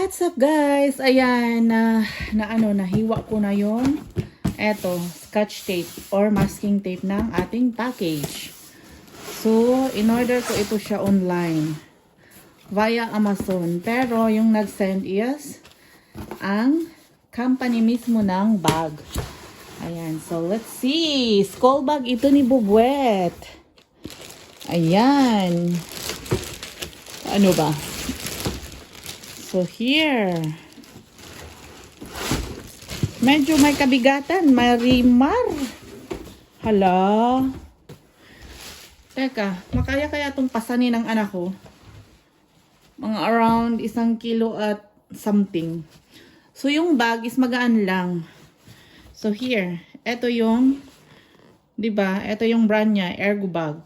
What's up guys? Ayan, nahiwa ko na yung scotch tape or masking tape ng ating package. So, in-order ko ito siya online via Amazon. Pero yung nag-send is ang company mismo ng bag. Ayan, so let's see. Skull bag ito ni Bubuet. Ayan. Ano ba? So here, medyo may kabigatan, marimar. Hala. Teka, makaya kaya itong pasanin ng anak ko? Mga around 1 kilo at something. So yung bag is magaan lang. So here, ito yung, di ba? Ito yung brand niya, Ergo bag.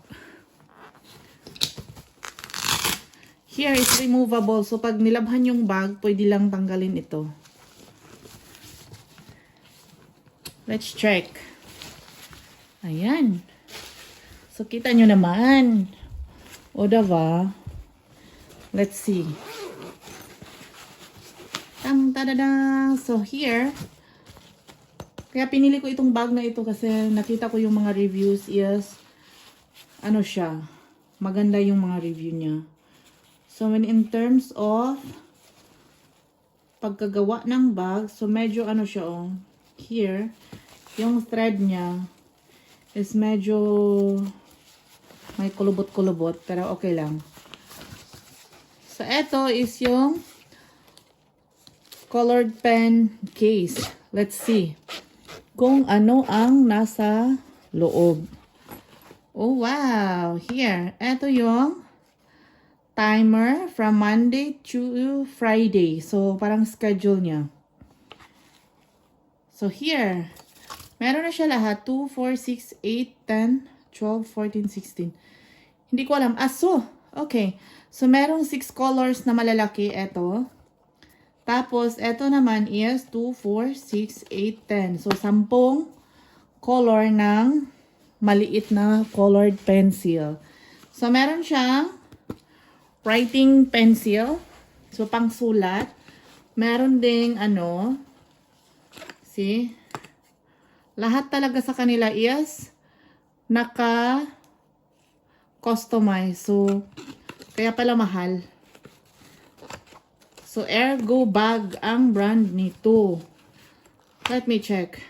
Here is removable. So, pag nilabhan yung bag, pwede lang tanggalin ito. Let's check. Ayan. So, kita nyo naman. O, diba? Let's see. Tang-tadada. So, here. Kaya pinili ko itong bag na ito kasi nakita ko yung mga reviews is ano siya. Maganda yung mga review niya. So, when in terms of pagkagawa ng bag, so medyo ano siya, oh, here, yung thread niya is medyo may kulubot-kulubot, pero okay lang. So, ito is yung colored pen case. Let's see kung ano ang nasa loob. Oh, wow! Here, ito yung timer from Monday to Friday. So, parang schedule niya. So, here. Meron na siya lahat. 2, 4, 6, 8, 10, 12, 14, 16. Hindi ko alam. So, okay. So, merong 6 colors na malalaki. Ito. Tapos, ito naman is 2, 4, 6, 8, 10. So, 10 color ng maliit na colored pencil. So, meron siyang writing pencil. So, pang sulat. Meron ding, see? Lahat talaga sa kanila is naka-customize. So, kaya pala mahal. So, Ergo bag ang brand nito. Let me check.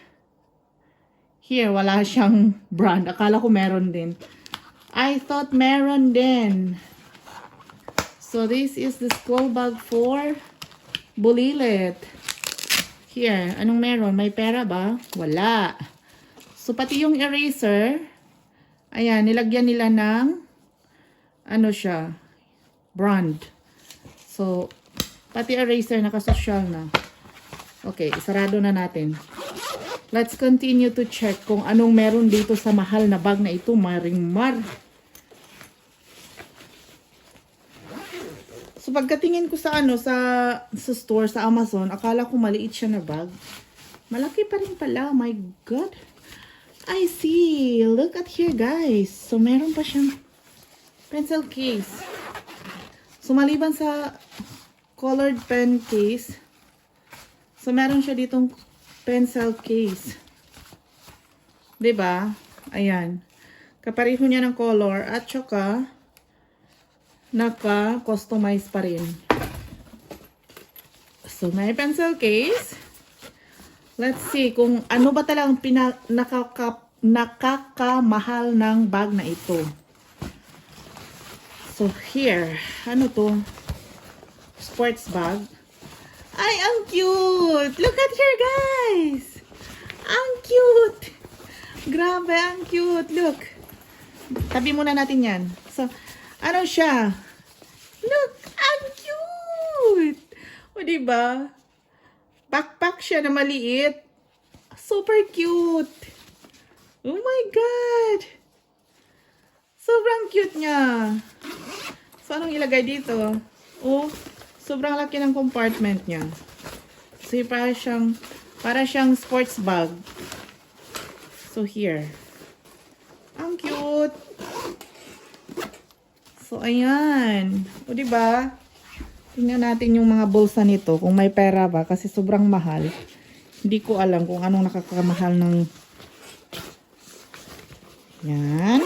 Here, wala siyang brand. Akala ko meron din. I thought meron din. So, this is the school bag for Bulilit. Here, anong meron? May pera ba? Wala. So, pati yung eraser, ayan, nilagyan nila ng, brand. So, pati eraser, nakasosyal na. Okay, isarado na natin. Let's continue to check kung anong meron dito sa mahal na bag na ito, maringmar. So, pagkatingin ko sa sa store, sa Amazon, akala ko maliit siya na bag. Malaki pa rin pala. My God. I see. Look at here, guys. So, meron pa siyang pencil case. So, maliban sa colored pen case, so, meron siya ditong pencil case. Diba? Ayan. Kapareho niya ng color at saka naka-customize pa rin. So, may pencil case. Let's see kung ano ba talagang nakakamahal ng bag na ito. So, here. Ano to? Sports bag. Ay, ang cute! Look at here, guys! Ang cute! Grabe, ang cute! Look. Tabi muna natin yan. So, ano siya? Look, ang cute! O, diba? Backpack siya na maliit. Super cute! Oh my God! Sobrang cute niya. So, anong ilagay dito? Oh, sobrang laki ng compartment niya. So, para siyang sports bag. So, here. Ang cute! So, ayan. O, diba? Tingnan natin yung mga bulsa nito, kung may pera ba, kasi sobrang mahal. Hindi ko alam kung anong nakakamahal ng... Yan.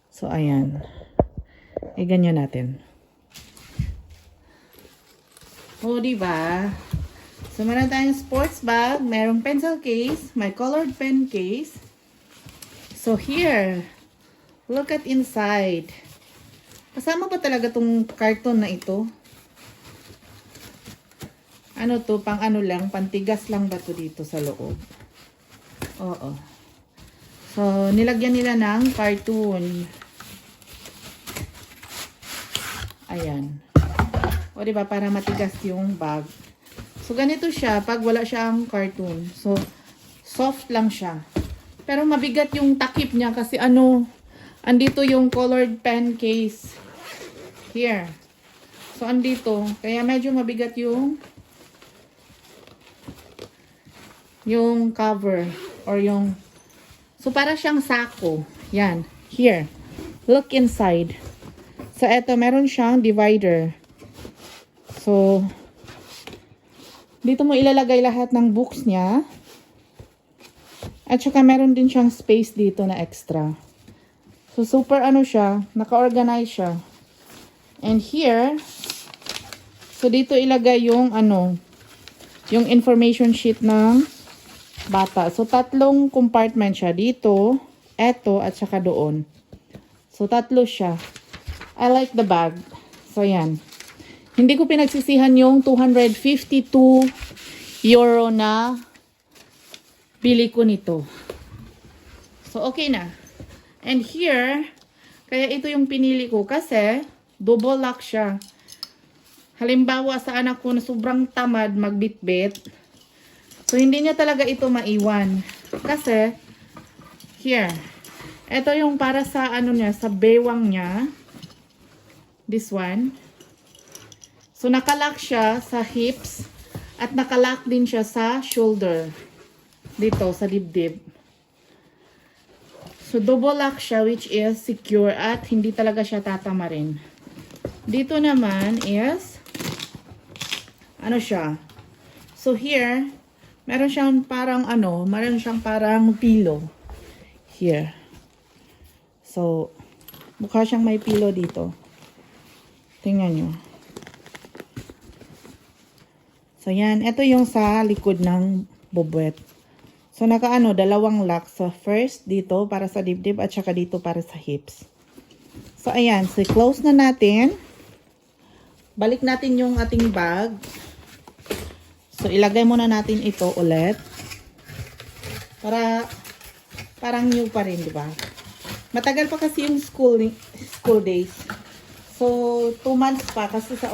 So, ayan. Ganyan natin. O, diba? So, meron tayong sports bag, merong pencil case, may colored pen case. So, here, look at inside. Kasama ba talaga tong carton na ito? Ano to? Pang ano lang? Pantigas lang ba to dito sa loob? Oo. So, nilagyan nila ng cartoon. Ayan. O, diba? Para matigas yung bag. So, ganito siya pag wala siyang cartoon. So, soft lang siya. Pero mabigat yung takip niya kasi ano, andito yung colored pen case. Here. So, andito. Kaya medyo mabigat yung cover. Or yung... So, para siyang sako. Yan. Here. Look inside. So, eto, meron siyang divider. So, dito mo ilalagay lahat ng books niya. At saka meron din siyang space dito na extra. So, super ano siya. Naka-organize siya. And here, so dito ilagay yung ano, yung information sheet ng bata. So, 3 compartment siya. Dito, eto, at saka doon. So, 3 siya. I like the bag. So, yan. Hindi ko pinagsisihan yung 252 euro na bili ko nito. So, okay na. And here, kaya ito yung pinili ko kasi double lock siya. Halimbawa sa anak ko na sobrang tamad magbitbit. So, hindi niya talaga ito maiwan. Kasi, here. Ito yung para sa ano niya, sa bewang niya. This one. So, nakalock siya sa hips. At nakalock din siya sa shoulder. Dito, sa dibdib. So, double lock siya which is secure at hindi talaga siya tatamarin. Dito naman is, ano siya? So, here, meron siyang parang ano, meron siyang parang pillow. Here. So, mukha siyang may pillow dito. Tingnan nyo. So, yan. Ito yung sa likod ng bobwet. So, nakaano, 2 lock. So, first, dito para sa dibdib at saka dito para sa hips. So, ayan. So, close na natin. Balik natin yung ating bag. So, ilagay muna natin ito ulit. Parang new pa rin, di ba? Matagal pa kasi yung school days. So, 2 months pa kasi sa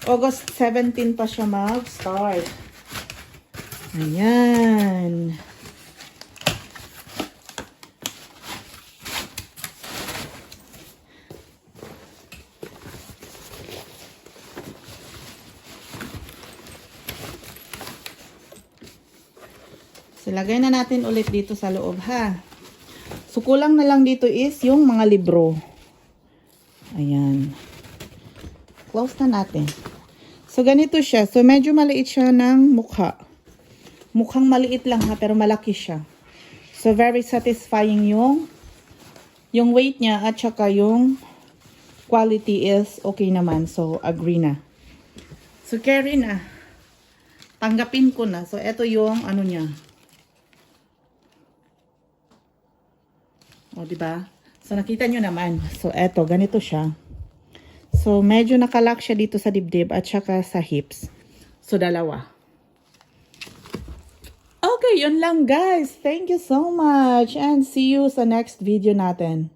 August 17 pa siya mag-start. Ayan. So, lagay na natin ulit dito sa loob, ha? So, kulang na lang dito is yung mga libro. Ayan. Close na natin. So, ganito siya. So, medyo maliit siya ng mukha. Mukhang maliit lang ha, pero malaki siya. So, very satisfying yung weight niya at saka yung quality is okay naman. So, agree na. So, carry na. Tanggapin ko na. So, ito yung ano niya. O, diba? So, nakita nyo naman. So, eto, ganito siya. So, medyo nakalock siya dito sa dibdib at saka sa hips. So, 2. Okay, yun lang guys. Thank you so much and see you sa next video natin.